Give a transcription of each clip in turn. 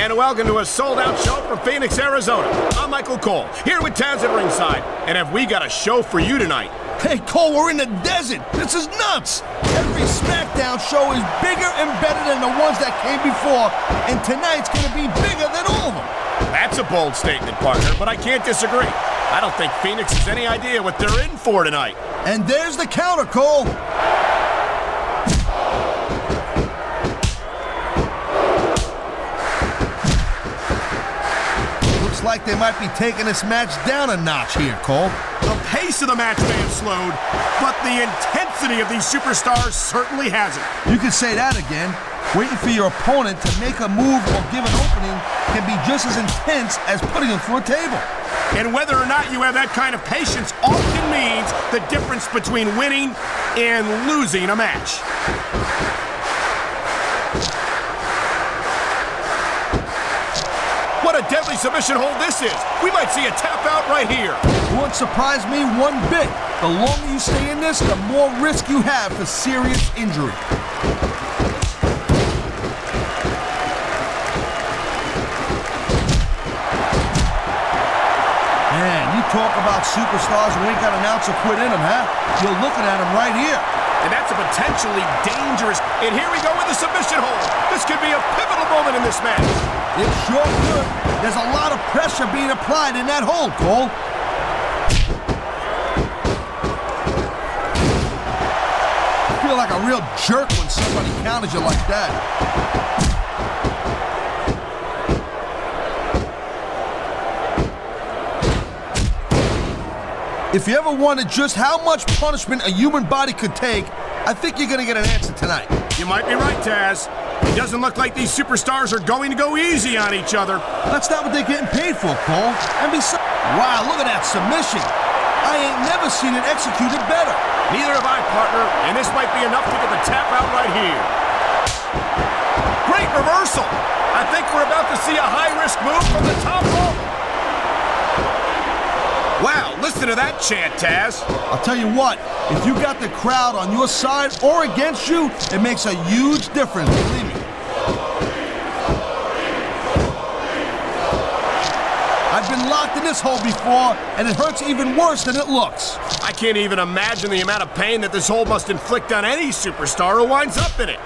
And welcome to a sold-out show from Phoenix, Arizona. I'm Michael Cole, here with Taz at ringside. And have we got a show for you tonight? Hey, Cole, we're in the desert. This is nuts. Every SmackDown show is bigger and better than the ones that came before, and tonight's going to be bigger than all of them. That's a bold statement, partner, but I can't disagree. I don't think Phoenix has any idea what they're in for tonight. And there's the counter, Cole. Looks like they might be taking this match down a notch here, Cole. The pace of the match may have slowed, but the intensity of these superstars certainly hasn't. You can say that again. Waiting for your opponent to make a move or give an opening can be just as intense as putting them through a table. And whether or not you have that kind of patience often means the difference between winning and losing a match. What a deadly submission hold this is. We might see a tap out right here. Won't surprise me one bit. The longer you stay in this, the more risk you have for serious injury. Man, you talk about superstars who ain't got an ounce of quit in them, huh? You're looking at them right here. And that's a potentially dangerous... And here we go with the submission hold. This could be a pivotal moment in this match. It sure could. There's a lot of pressure being applied in that hold, Cole. I feel like a real jerk when somebody counters you like that. If you ever wondered just how much punishment a human body could take, I think you're going to get an answer tonight. You might be right, Taz. It doesn't look like these superstars are going to go easy on each other. That's not what they're getting paid for, Cole. And besides, wow, look at that submission. I ain't never seen it executed better. Neither have I, partner, and this might be enough to get the tap out right here. Great reversal. I think we're about to see a high-risk move from the top rope. Wow, listen to that chant, Taz. I'll tell you what, if you got the crowd on your side or against you, it makes a huge difference, believe me. I've been locked in this hole before, and it hurts even worse than it looks. I can't even imagine the amount of pain that this hold must inflict on any superstar who winds up in it.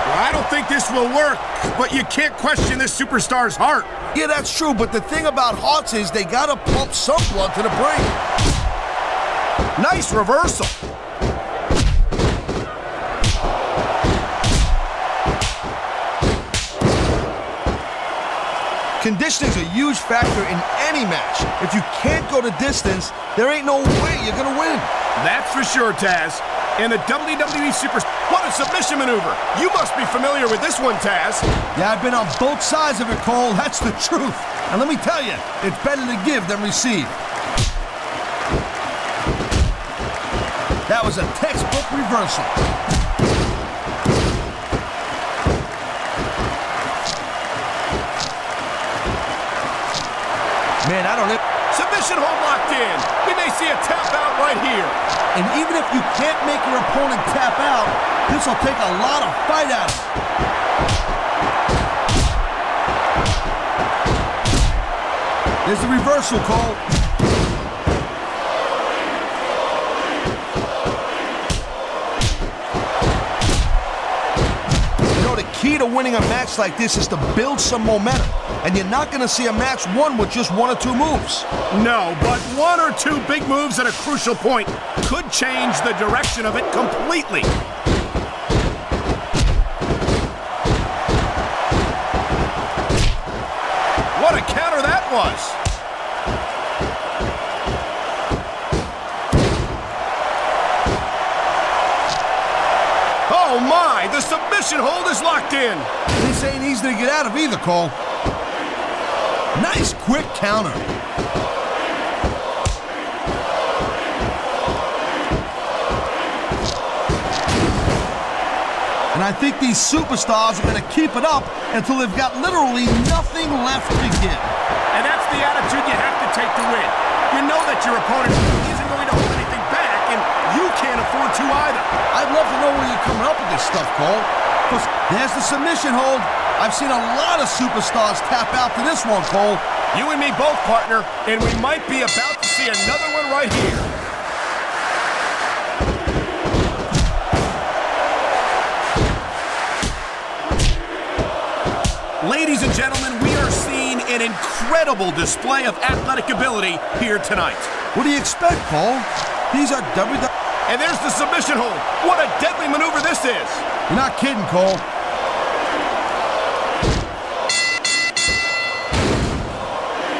Well, I don't think this will work, but you can't question this superstar's heart. Yeah, that's true, but the thing about hearts is they gotta pump some blood to the brain. Nice reversal. Conditioning's a huge factor in any match. If you can't go the distance, there ain't no way you're gonna win. That's for sure, Taz. And the WWE what a submission maneuver. You must be familiar with this one, Taz. Yeah, I've been on both sides of it, Cole. That's the truth. And let me tell you, it's better to give than receive. That was a textbook reversal. Man, I don't know. Submission hold locked in. We may see a tap out right here. And even if you can't make your opponent tap out, this will take a lot of fight out of him. There's the reversal, Cole. You know, the key to winning a match like this is to build some momentum. And you're not going to see a match won with just one or two moves. No, but one or two big moves at a crucial point could change the direction of it completely. What a counter that was! Oh my, the submission hold is locked in. This ain't easy to get out of either, Cole. Nice quick counter. And I think these superstars are going to keep it up until they've got literally nothing left to give. And that's the attitude you have to take to win. You know that your opponent isn't going to hold anything back, and you can't afford to either. I'd love to know where you're coming up with this stuff, Cole. There's the submission hold. I've seen a lot of superstars tap out to this one, Cole. You and me both, partner, and we might be about to see another one right here. Ladies and gentlemen, we are seeing an incredible display of athletic ability here tonight. What do you expect, Cole? These are WWE... And there's the submission hold. What a deadly maneuver this is. You're not kidding, Cole.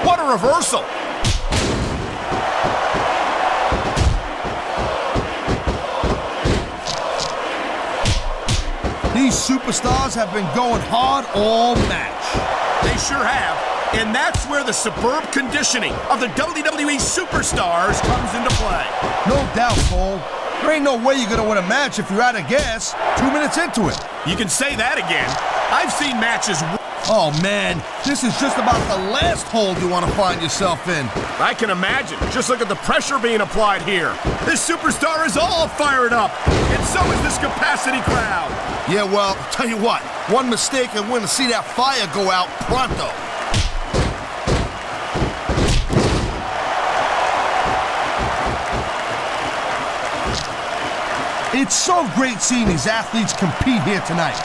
What a reversal. These superstars have been going hard all match. They sure have. And that's where the superb conditioning of the WWE superstars comes into play. No doubt, Cole. There ain't no way you're going to win a match if you're out of gas 2 minutes into it. You can say that again. I've seen matches... Oh, man, this is just about the last hold you want to find yourself in. I can imagine. Just look at the pressure being applied here. This superstar is all fired up, and so is this capacity crowd. Yeah, well, tell you what, one mistake and we're going to see that fire go out pronto. It's so great seeing these athletes compete here tonight.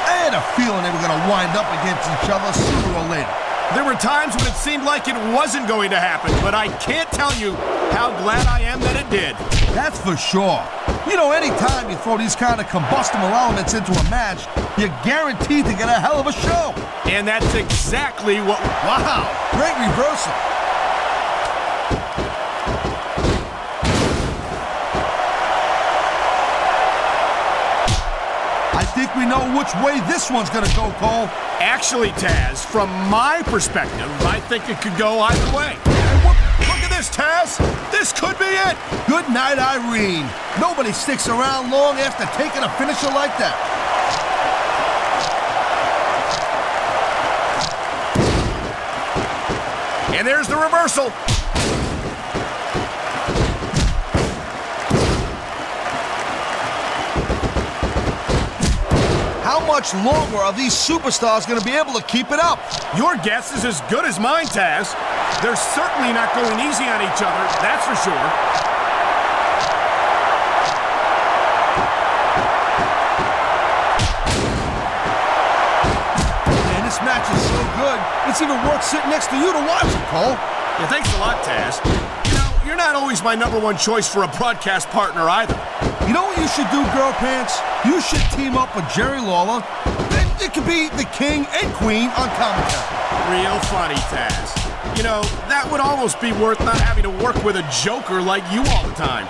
I had a feeling they were going to wind up against each other sooner or later. There were times when it seemed like it wasn't going to happen, but I can't tell you how glad I am that it did. That's for sure. You know, anytime you throw these kind of combustible elements into a match, you're guaranteed to get a hell of a show. And that's exactly what... Wow, great reversal. I think we know which way this one's gonna go, Cole. Actually, Taz, from my perspective, I think it could go either way. Look at this, Taz. This could be it. Good night, Irene. Nobody sticks around long after taking a finisher like that. And there's the reversal. How much longer are these superstars going to be able to keep it up? Your guess is as good as mine, Taz. They're certainly not going easy on each other, that's for sure. Man, this match is so good, it's even worth sitting next to you to watch it, Cole. Yeah, thanks a lot, Taz. You know, you're not always my #1 choice for a broadcast partner either. You know what you should do, Girl Pants? You should team up with Jerry Lawler. Then it could be the king and queen on commentary. Real funny, Taz. You know, that would almost be worth not having to work with a joker like you all the time.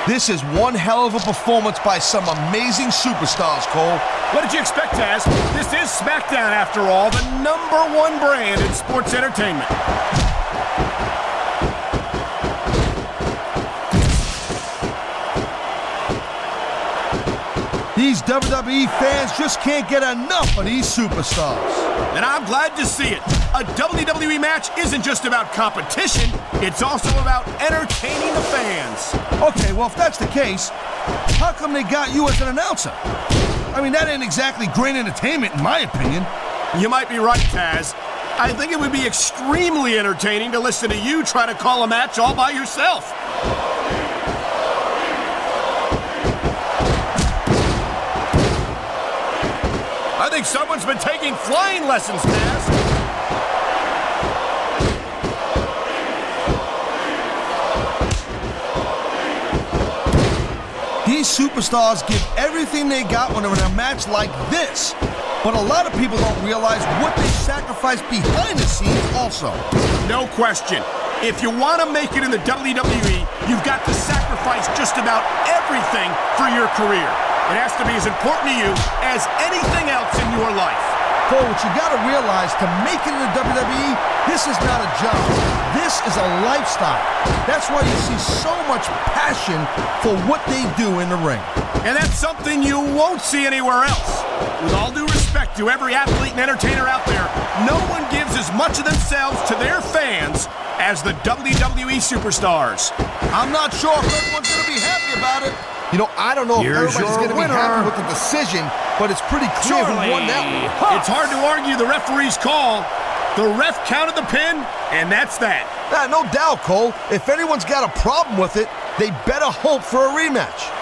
This is one hell of a performance by some amazing superstars, Cole. What did you expect, Taz? This is SmackDown, after all, the #1 brand in sports entertainment. These WWE fans just can't get enough of these superstars. And I'm glad to see it. A WWE match isn't just about competition, it's also about entertaining the fans. Okay, well, if that's the case, how come they got you as an announcer? I mean, that ain't exactly great entertainment, in my opinion. You might be right, Taz. I think it would be extremely entertaining to listen to you try to call a match all by yourself. I think someone's been taking flying lessons, Taz. These superstars give everything they got when they're in a match like this. But a lot of people don't realize what they sacrifice behind the scenes also. No question. If you want to make it in the WWE, you've got to sacrifice just about everything for your career. It has to be as important to you as anything else in your life. Cole, what you got to realize, to make it in the WWE, this is not a job. This is a lifestyle. That's why you see so much passion for what they do in the ring. And that's something you won't see anywhere else. With all due respect to every athlete and entertainer out there, no one gives as much of themselves to their fans as the WWE superstars. I'm not sure if everyone's going to be happy about it. You know, I don't know if everybody's going to be happy with the decision, but it's pretty clear who won that one. Haas. It's hard to argue the referee's call. The ref counted the pin, and that's that. No doubt, Cole. If anyone's got a problem with it, they better hope for a rematch.